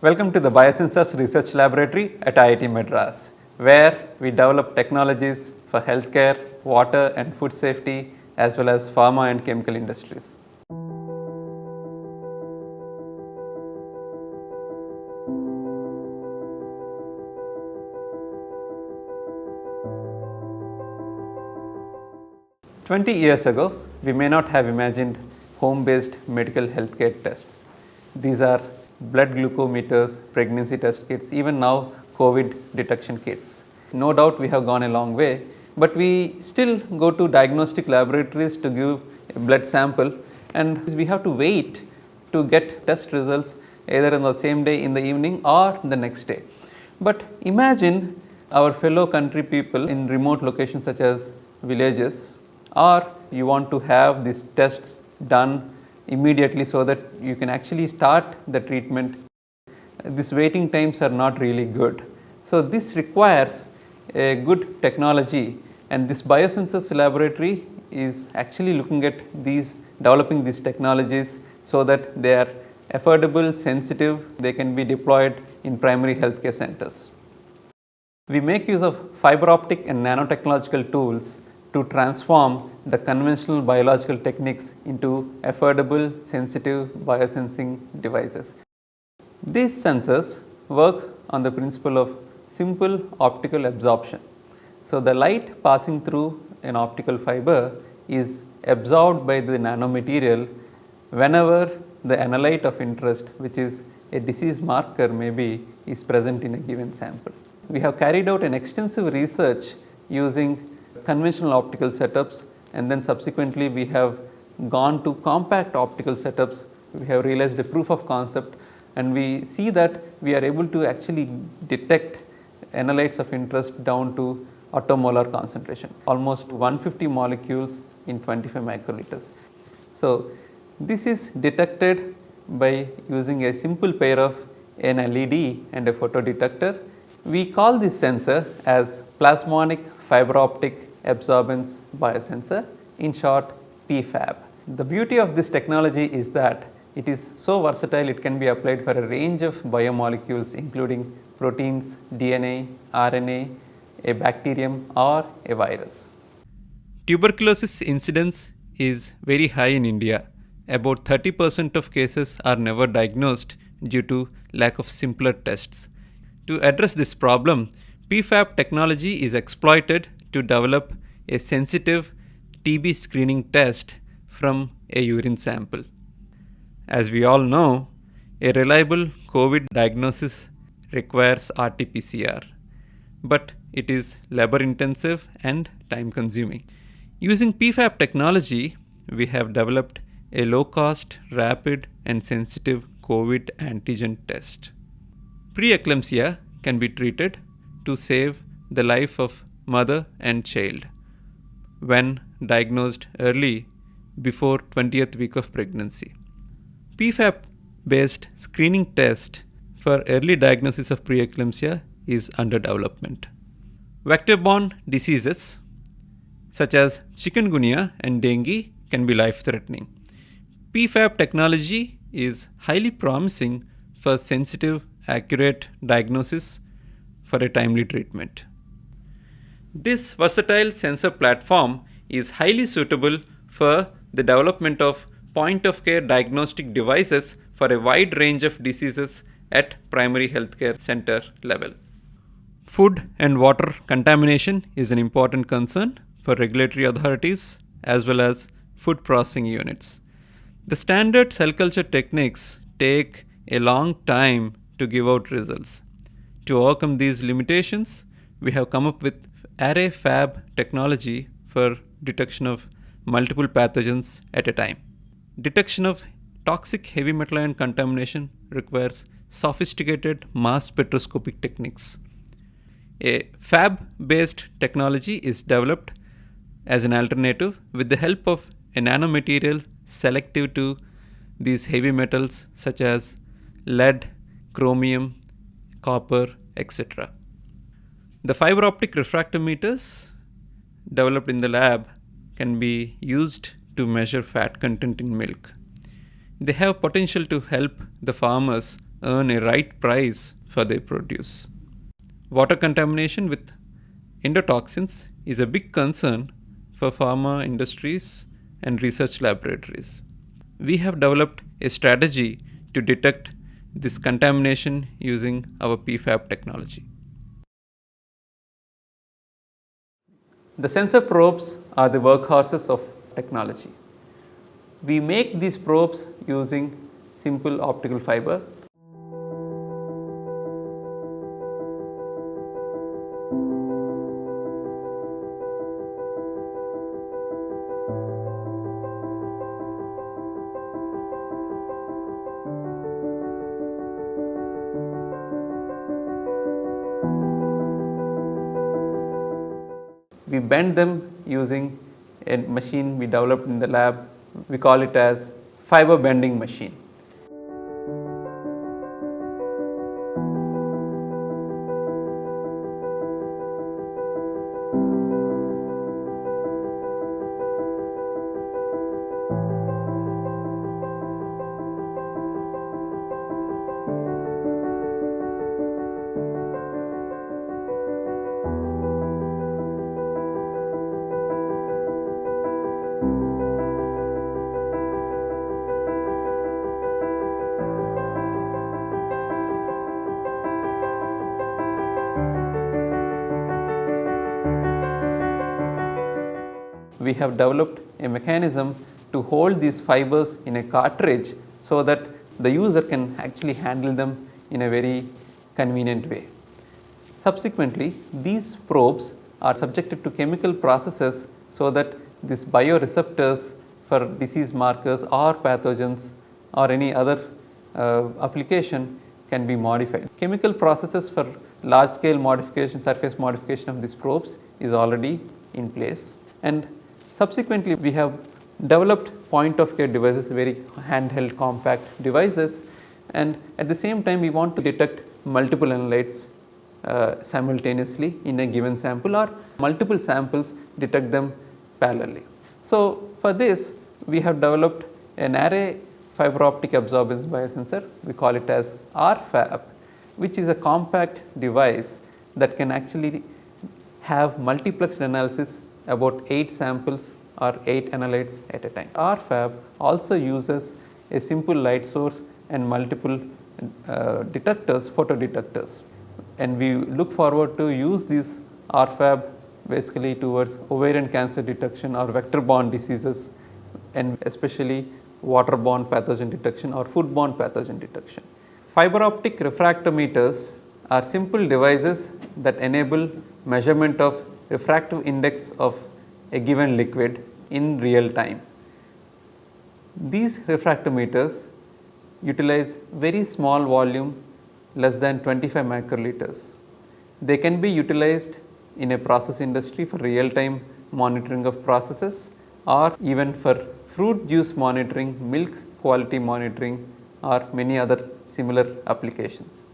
Welcome to the Biosensors Research Laboratory at IIT Madras, where we develop technologies for healthcare, water and food safety, as well as pharma and chemical industries. "20 years ago, we may not have imagined home-based medical healthcare tests. These are blood glucometers, pregnancy test kits, even now COVID detection kits. No doubt we have gone a long way, but we still go to diagnostic laboratories to give a blood sample, and we have to wait to get test results either on the same day in the evening or the next day. But imagine our fellow country people in remote locations such as villages, or you want to have these tests done immediately so that you can actually start the treatment. These waiting times are not really good. So this requires a good technology, and this Biosensors laboratory is actually looking at developing these technologies so that they are affordable, sensitive, they can be deployed in primary healthcare centers. We make use of fiber optic and nanotechnological tools to transform the conventional biological techniques into affordable, sensitive biosensing devices. These sensors work on the principle of simple optical absorption. So the light passing through an optical fiber is absorbed by the nanomaterial whenever the analyte of interest, which is a disease marker maybe, is present in a given sample. We have carried out an extensive research using conventional optical setups, and then subsequently we have gone to compact optical setups. We have realized a proof of concept, and we see that we are able to actually detect analytes of interest down to attomolar concentration, almost 150 molecules in 25 microliters. So this is detected by using a simple pair of an LED and a photodetector. We call this sensor as plasmonic fiber optic absorbance biosensor, in short P-FAB. The beauty of this technology is that it is so versatile, it can be applied for a range of biomolecules including proteins, DNA, RNA, a bacterium or a virus. Tuberculosis incidence is very high in India. About 30% of cases are never diagnosed due to lack of simpler tests. To address this problem, P-FAB technology is exploited to develop a sensitive TB screening test from a urine sample. As we all know, a reliable COVID diagnosis requires RT-PCR, but it is labor intensive and time consuming. Using P-FAB technology, we have developed a low cost, rapid and sensitive COVID antigen test. Preeclampsia can be treated to save the life of mother and child when diagnosed early before 20th week of pregnancy. P-FAB based screening test for early diagnosis of preeclampsia is under development. Vector-borne diseases such as chikungunya and dengue can be life-threatening. P-FAB technology is highly promising for sensitive, accurate diagnosis for a timely treatment. This versatile sensor platform is highly suitable for the development of point-of-care diagnostic devices for a wide range of diseases at primary healthcare center level. Food and water contamination is an important concern for regulatory authorities as well as food processing units. The standard cell culture techniques take a long time to give out results. To overcome these limitations, we have come up with array FAB technology for detection of multiple pathogens at a time. Detection of toxic heavy metal ion contamination requires sophisticated mass spectroscopic techniques. A FAB based technology is developed as an alternative with the help of a nanomaterial selective to these heavy metals such as lead, chromium, copper, etc. The fiber optic refractometers developed in the lab can be used to measure fat content in milk. They have potential to help the farmers earn a right price for their produce. Water contamination with endotoxins is a big concern for pharma industries and research laboratories. We have developed a strategy to detect this contamination using our P-FAB technology. The sensor probes are the workhorses of technology. We make these probes using simple optical fiber. We bend them using a machine we developed in the lab. We call it as fiber bending machine. We have developed a mechanism to hold these fibers in a cartridge so that the user can actually handle them in a very convenient way. Subsequently, these probes are subjected to chemical processes so that these bioreceptors for disease markers or pathogens or any other application can be modified. Chemical processes for large scale modification, surface modification of these probes is already in place, and subsequently we have developed point of care devices, very handheld compact devices, and at the same time we want to detect multiple analytes simultaneously in a given sample, or multiple samples detect them parallelly. So for this we have developed an array fiber optic absorbance biosensor, we call it as R-FAB, which is a compact device that can actually have multiplexed analysis about 8 samples or 8 analytes at a time. R-FAB also uses a simple light source and multiple detectors, photodetectors, and we look forward to use these R-FAB basically towards ovarian cancer detection or vector-borne diseases, and especially waterborne pathogen detection or foodborne pathogen detection. Fiber optic refractometers are simple devices that enable measurement of refractive index of a given liquid in real time. These refractometers utilize very small volume, less than 25 microliters. They can be utilized in a process industry for real time monitoring of processes, or even for fruit juice monitoring, milk quality monitoring, or many other similar applications.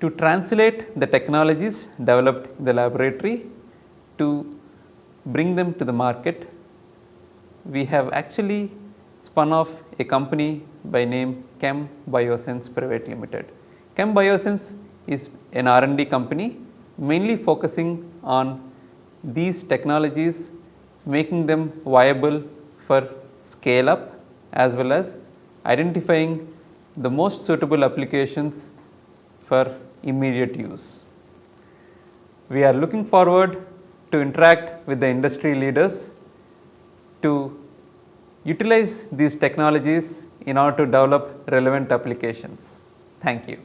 To translate the technologies developed in the laboratory to bring them to the market, we have actually spun off a company by name ChemBioSens Private Limited. ChemBioSens is an R&D company mainly focusing on these technologies, making them viable for scale up as well as identifying the most suitable applications for immediate use. We are looking forward to interact with the industry leaders to utilize these technologies in order to develop relevant applications. Thank you.